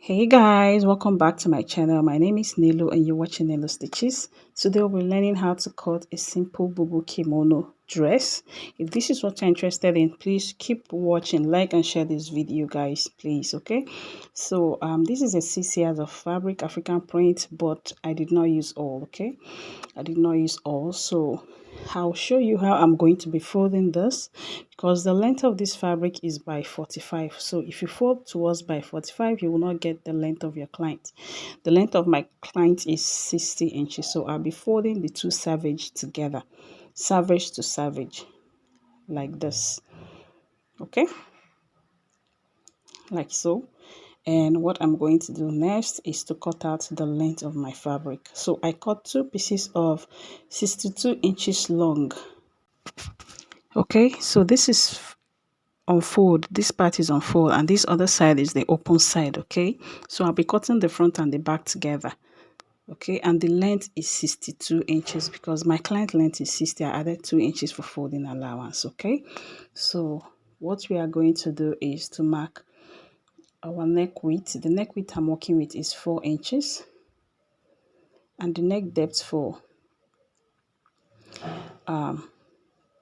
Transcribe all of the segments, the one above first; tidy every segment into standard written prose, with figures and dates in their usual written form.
Hey guys, welcome back to my channel. My name is Nilo and you're watching Nilo Stitches. Today we'll be learning how to cut a simple bubu kimono dress. If this is what you're interested in, please keep watching, like and share this video guys, please. Okay, so this is a 6 yards of fabric, African print, but I did not use all. Okay, I did not use all, so I'll show you how I'm going to be folding this, because the length of this fabric is by 45. So if you fold towards by 45, you will not get the length of your client. The length of my client is 60 inches, so I'll be folding the two savage together, savage to savage, like this. Okay, like so. And what I'm going to do next is to cut out the length of my fabric. So I cut two pieces of 62 inches long. Okay, so this is unfold, this part is unfold, and this other side is the open side. Okay, so I'll be cutting the front and the back together. Okay, and the length is 62 inches because my client length is 60. I added 2 inches for folding allowance. Okay, so what we are going to do is to mark our neck width. The neck width I'm working with is 4 inches, and the neck depth for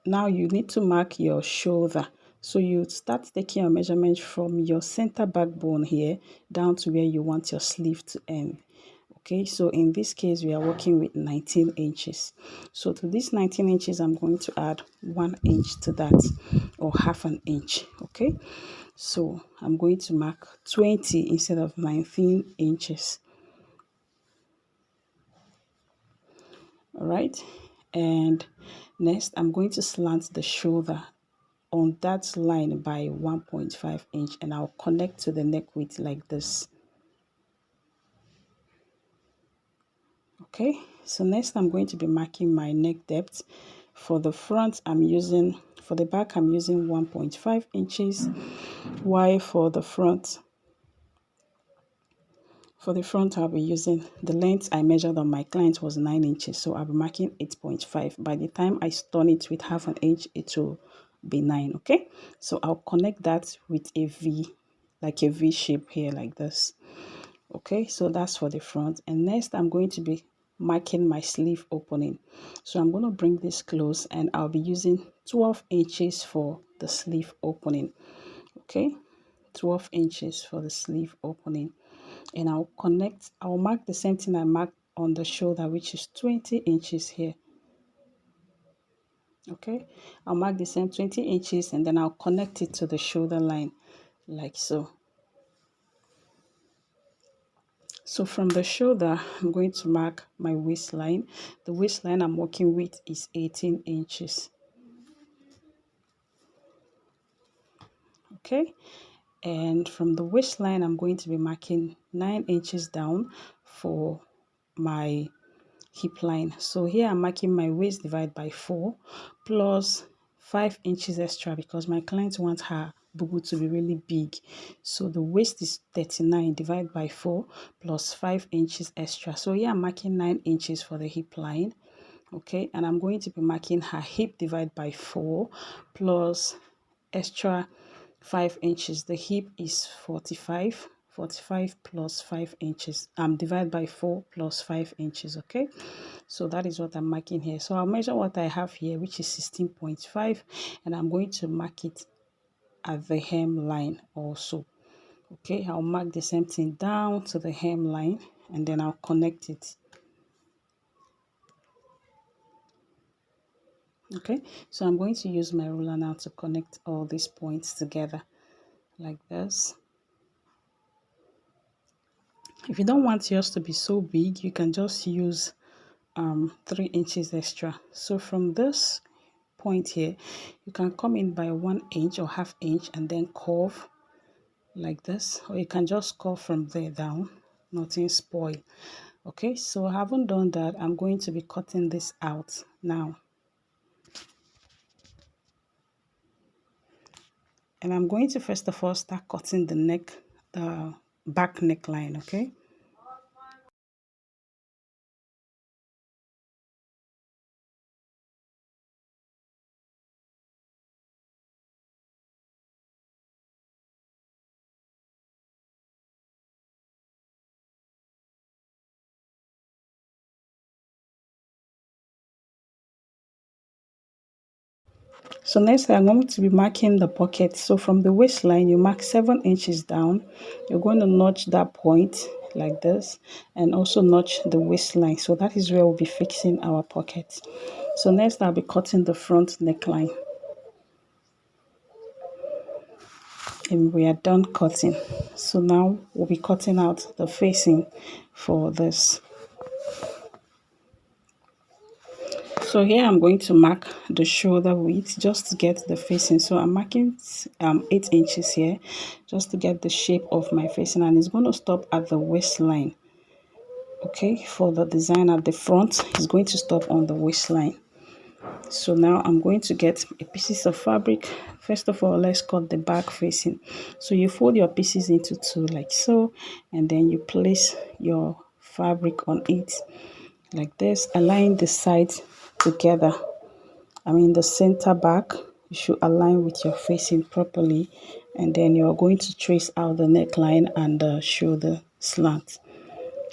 now you need to mark your shoulder. So you start taking your measurement from your center backbone here down to where you want your sleeve to end. Okay, so in this case we are working with 19 inches. So to this 19 inches I'm going to add 1 inch to that, or half an inch. Okay, so I'm going to mark 20 instead of 19 inches. All right, and next I'm going to slant the shoulder on that line by 1.5 inch, and I'll connect to the neck width like this. Okay, so next I'm going to be marking my neck depth. For the front for the back I'm using 1.5 inches, while for the front I'll be using the length I measured on my client was 9 inches, so I'll be marking 8.5. By the time I turn it with half an inch, it will be 9. Okay, so I'll connect that with a V, like a V shape here like this. Okay, so that's for the front. And next I'm going to be marking my sleeve opening. So I'm going to bring this close and I'll be using 12 inches for the sleeve opening. Okay, 12 inches for the sleeve opening, and I'll mark the same thing I marked on the shoulder, which is 20 inches here. Okay, I'll mark the same 20 inches and then I'll connect it to the shoulder line like so. So from the shoulder I'm going to mark my waistline. The waistline I'm working with is 18 inches. Okay, and from the waistline I'm going to be marking 9 inches down for my hip line. So here I'm marking my waist divided by 4 plus 5 inches extra because my client wants her bubu to be really big. So the waist is 39 divided by 4 plus 5 inches extra. So here I'm marking 9 inches for the hip line. Okay, and I'm going to be marking her hip divided by 4 plus extra 5 inches. The hip is 45 plus 5 inches, divided by 4 plus 5 inches. Okay, so that is what I'm marking here. So I'll measure what I have here, which is 16.5, and I'm going to mark it at the hem line also. Okay, I'll mark the same thing down to the hem line and then I'll connect it. Okay, so I'm going to use my ruler now to connect all these points together like this. If you don't want yours to be so big, you can just use 3 inches extra. So from this point here, you can come in by 1 inch or half inch and then curve like this, or you can just curve from there down, nothing spoil. Okay, so I haven't done that. I'm going to be cutting this out now, and I'm going to first of all start cutting the back neckline. Okay, So next I'm going to be marking the pocket. So from the waistline, you mark 7 inches down. You're going to notch that point like this and also notch the waistline. So that is where we'll be fixing our pocket. So next I'll be cutting the front neckline. And we are done cutting. So now we'll be cutting out the facing for this. So here I'm going to mark the shoulder width just to get the facing. So I'm marking 8 inches here just to get the shape of my facing, and it's going to stop at the waistline. Okay, for the design at the front, it's going to stop on the waistline. So now I'm going to get a pieces of fabric. First of all, let's cut the back facing. So you fold your pieces into two like so, and then you place your fabric on it like this, align the sides together. I mean the center back, you should align with your facing properly, and then you're going to trace out the neckline and the shoulder slant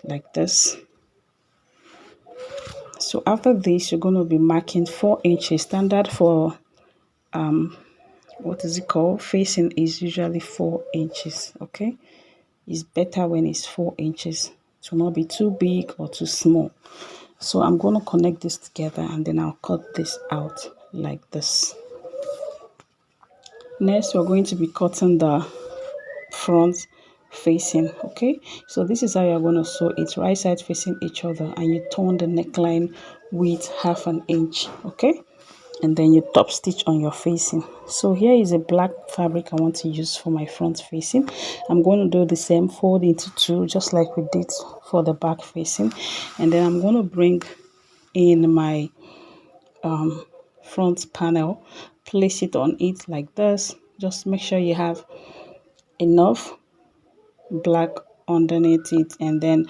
like this. So after this, you're going to be marking 4 inches. Standard for what is it called, facing is usually 4 inches. Okay, it's better when it's 4 inches. It will not be too big or too small. So I'm going to connect this together and then I'll cut this out like this. Next, we're going to be cutting the front facing. Okay, so this is how you're going to sew it, right side facing each other, and you turn the neckline with 1/2 inch. Okay, and then you top stitch on your facing. So here is a black fabric I want to use for my front facing. I'm going to do the same, fold into two just like we did for the back facing, and then I'm going to bring in my front panel, place it on it like this. Just make sure you have enough black underneath it, and then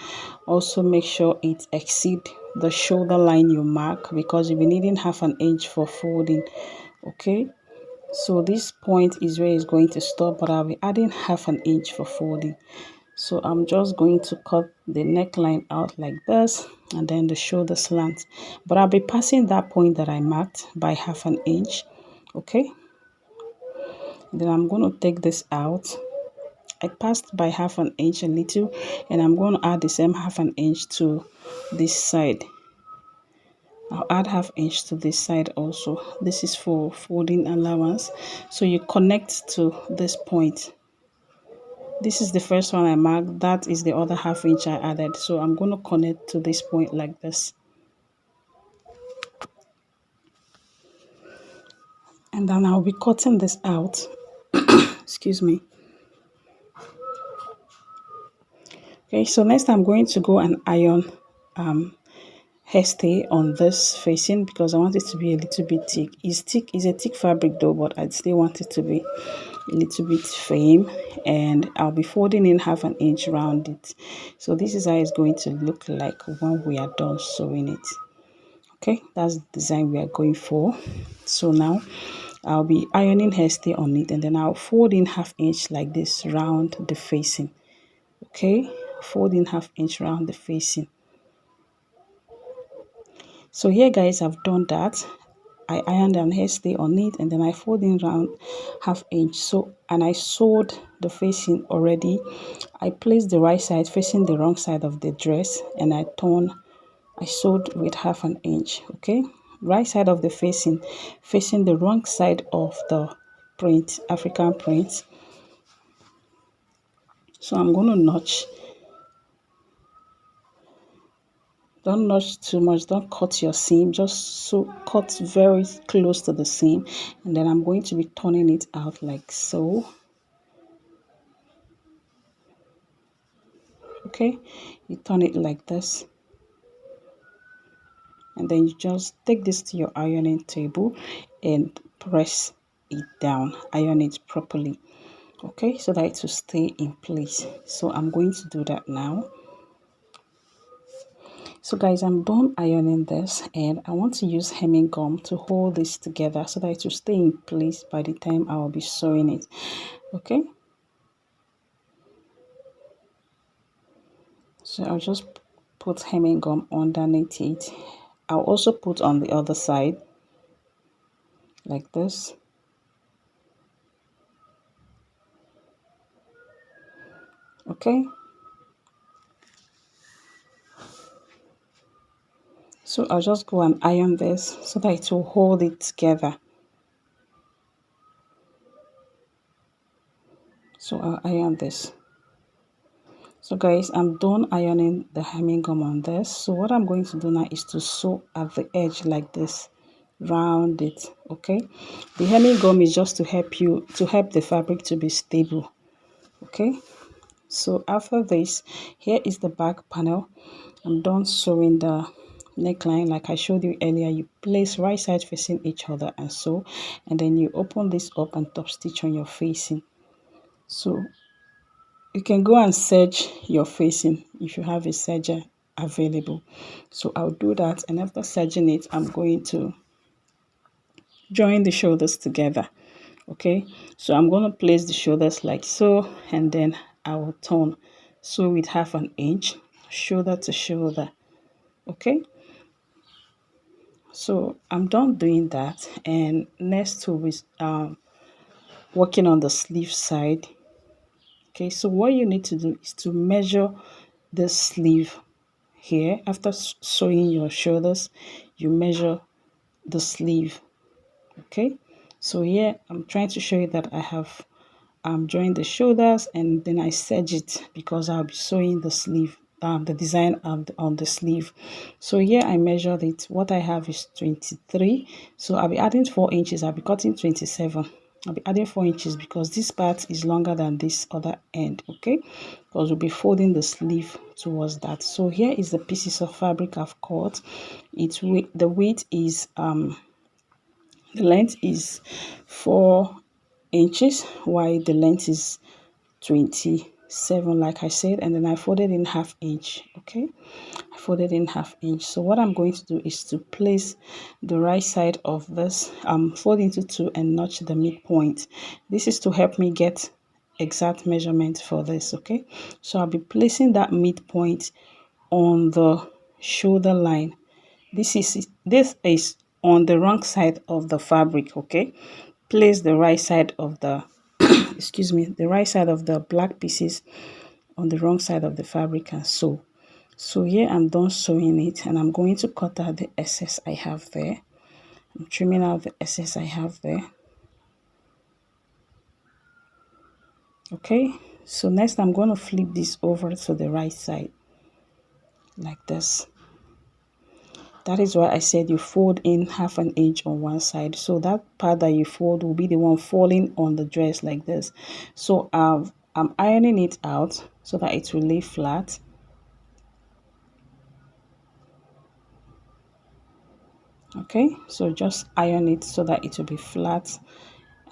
also make sure it exceed the shoulder line you mark, because you'll be needing 1/2 inch for folding. Okay, so this point is where it's going to stop, but I'll be adding 1/2 inch for folding. So I'm just going to cut the neckline out like this, and then the shoulder slant, but I'll be passing that point that I marked by 1/2 inch. Okay, then I'm going to take this out. I passed by 1/2 inch a little, and I'm going to add the same 1/2 inch to this side. I'll add 1/2 inch to this side also. This is for folding allowance. So you connect to this point. This is the first one I marked. That is the other 1/2 inch I added. So I'm going to connect to this point like this. And then I'll be cutting this out. Excuse me. Okay, so next I'm going to go and iron hairstay on this facing, because I want it to be a little bit thick. It's a thick fabric though, but I still want it to be a little bit firm, and I'll be folding in 1/2 inch around it. So this is how it's going to look like when we are done sewing it. Okay, that's the design we are going for. So now I'll be ironing hairstay on it, and then I'll fold in 1/2 inch like this round the facing. Okay, fold in 1/2 inch round the facing. So here guys, I've done that. I ironed and hairstay on it, and then I fold in round 1/2 inch. So, and I sewed the facing already. I placed the right side facing the wrong side of the dress, and I sewed with 1/2 inch. Okay, right side of the facing the wrong side of the print, African print. So I'm going to notch. Don't notch too much, don't cut your seam, just so cut very close to the seam, and then I'm going to be turning it out like so. Okay, you turn it like this, and then you just take this to your ironing table and press it down, iron it properly. Okay, so that it will stay in place. So I'm going to do that now. So guys, I'm done ironing this, and I want to use hemming gum to hold this together so that it will stay in place by the time I will be sewing it. Okay, so I'll just put hemming gum underneath it. I'll also put on the other side like this. Okay, so I'll just go and iron this so that it will hold it together. So I'll iron this. So guys, I'm done ironing the hemming gum on this. So what I'm going to do now is to sew at the edge like this, round it. Okay, the hemming gum is just to help the fabric to be stable. Okay, so after this, here is the back panel. I'm done sewing the neckline like I showed you earlier. You place right side facing each other and sew, and then you open this up and top stitch on your facing. So you can go and serge your facing if you have a serger available. So I'll do that, and after serging it, I'm going to join the shoulders together. Okay, so I'm going to place the shoulders like so, and then I will turn, sew with 1/2 inch shoulder to shoulder. Okay, so I'm done doing that, and next we'll be working on the sleeve side. Okay, so what you need to do is to measure the sleeve here. After sewing your shoulders, you measure the sleeve. Okay, so here I'm trying to show you that I have joined the shoulders, and then I serge it because I'll be sewing the sleeve, the design on the sleeve. So here I measured it. What I have is 23, so I'll be adding 4 inches. I'll be cutting 27. I'll be adding 4 inches because this part is longer than this other end. Okay, because we'll be folding the sleeve towards that. So here is the pieces of fabric I've cut. The width is the length is 4 inches, while the length is 27, like I said, and then I folded in 1/2 inch. Okay, I folded in 1/2 inch. So what I'm going to do is to place the right side of this, fold into 2 and notch the midpoint. This is to help me get exact measurement for this. Okay, so I'll be placing that midpoint on the shoulder line. This is on the wrong side of the fabric. Okay, place the right side of the excuse me, the right side of the black pieces on the wrong side of the fabric and sew. So here I'm done sewing it, and I'm going to cut out the excess I have there. I'm trimming out the excess I have there. Okay, so next I'm going to flip this over to the right side like this. That is why I said you fold in 1/2 inch on one side. So that part that you fold will be the one falling on the dress like this. So I'm ironing it out so that it will lay flat. Okay, so just iron it so that it will be flat,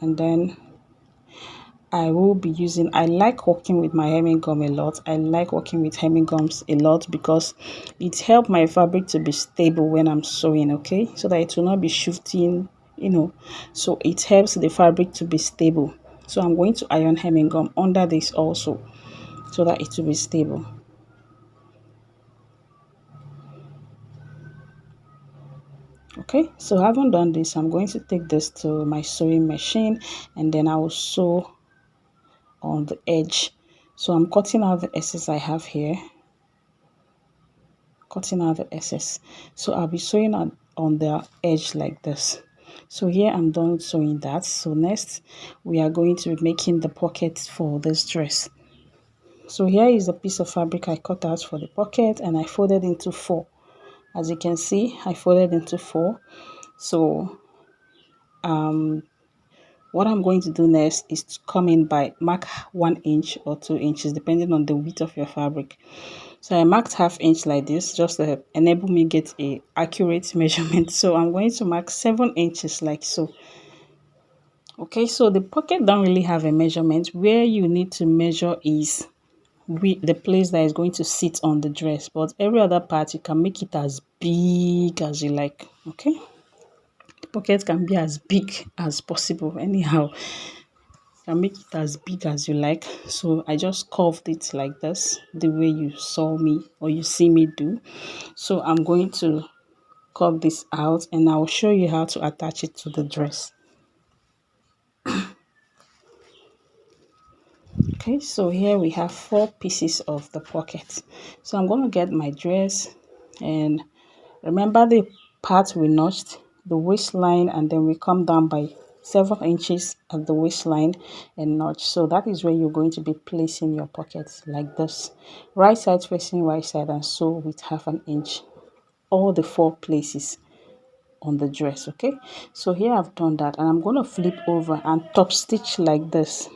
and then I will be using, I like working with my hemming gum a lot. I like working with hemming gums a lot because it helps my fabric to be stable when I'm sewing. Okay, so that it will not be shifting, so it helps the fabric to be stable. So I'm going to iron hemming gum under this also so that it will be stable. Okay, so having done this, I'm going to take this to my sewing machine, and then I will sew on the edge. So I'm cutting out the excess I have here, cutting out the excess. So I'll be sewing on the edge like this. So here I'm done sewing that. So next we are going to be making the pockets for this dress. So here is a piece of fabric I cut out for the pocket, and I folded into 4. As you can see, I folded into 4. So what I'm going to do next is to come in by mark 1 inch or 2 inches depending on the width of your fabric. So I marked 1/2 inch like this just to enable me get a accurate measurement. So I'm going to mark 7 inches like so. Okay, so the pocket don't really have a measurement. Where you need to measure is the place that is going to sit on the dress, but every other part you can make it as big as you like. Okay, the pocket can be as big as possible anyhow. Can make it as big as you like. So I just curved it like this, the way you saw me or you see me do. So I'm going to curve this out, and I'll show you how to attach it to the dress. Okay, so here we have 4 pieces of the pocket. So I'm going to get my dress, and remember the part we notched, the waistline, and then we come down by 7 inches at the waistline and notch. So that is where you're going to be placing your pockets like this. Right side facing right side, and so with half an inch. All the 4 places on the dress. Okay, so here I've done that, and I'm going to flip over and top stitch like this.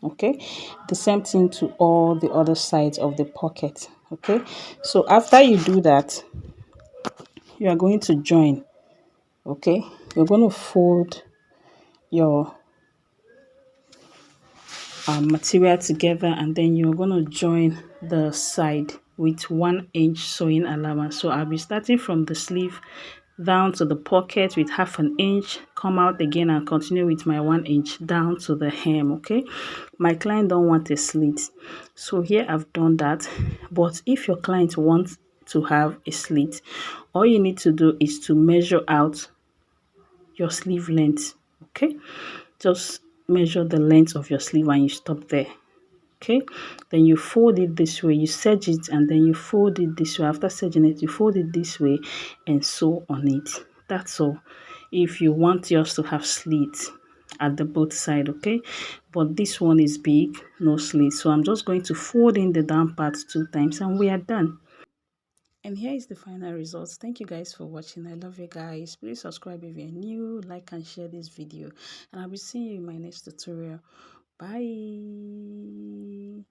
Okay, the same thing to all the other sides of the pocket. Okay, so after you do that, you are going to join. Okay, you're going to fold your material together, and then you're going to join the side with 1 inch sewing allowance. So I'll be starting from the sleeve down to the pocket with half an inch, come out again and continue with my 1 inch down to the hem. Okay, my client don't want a slit, so here I've done that. But if your client wants to have a slit, all you need to do is to measure out your sleeve length. Okay, just measure the length of your sleeve and you stop there. Okay, then you fold it this way, you serge it, and then you fold it this way. After serging it, you fold it this way and sew on it. That's all. If you want yours to have slits at the both side, okay, but this one is big, no slits, so I'm just going to fold in the down part 2 times and we are done. And here is the final results. Thank you guys for watching. I love you guys. Please subscribe if you're new, like and share this video, and I'll be seeing you in my next tutorial. Bye.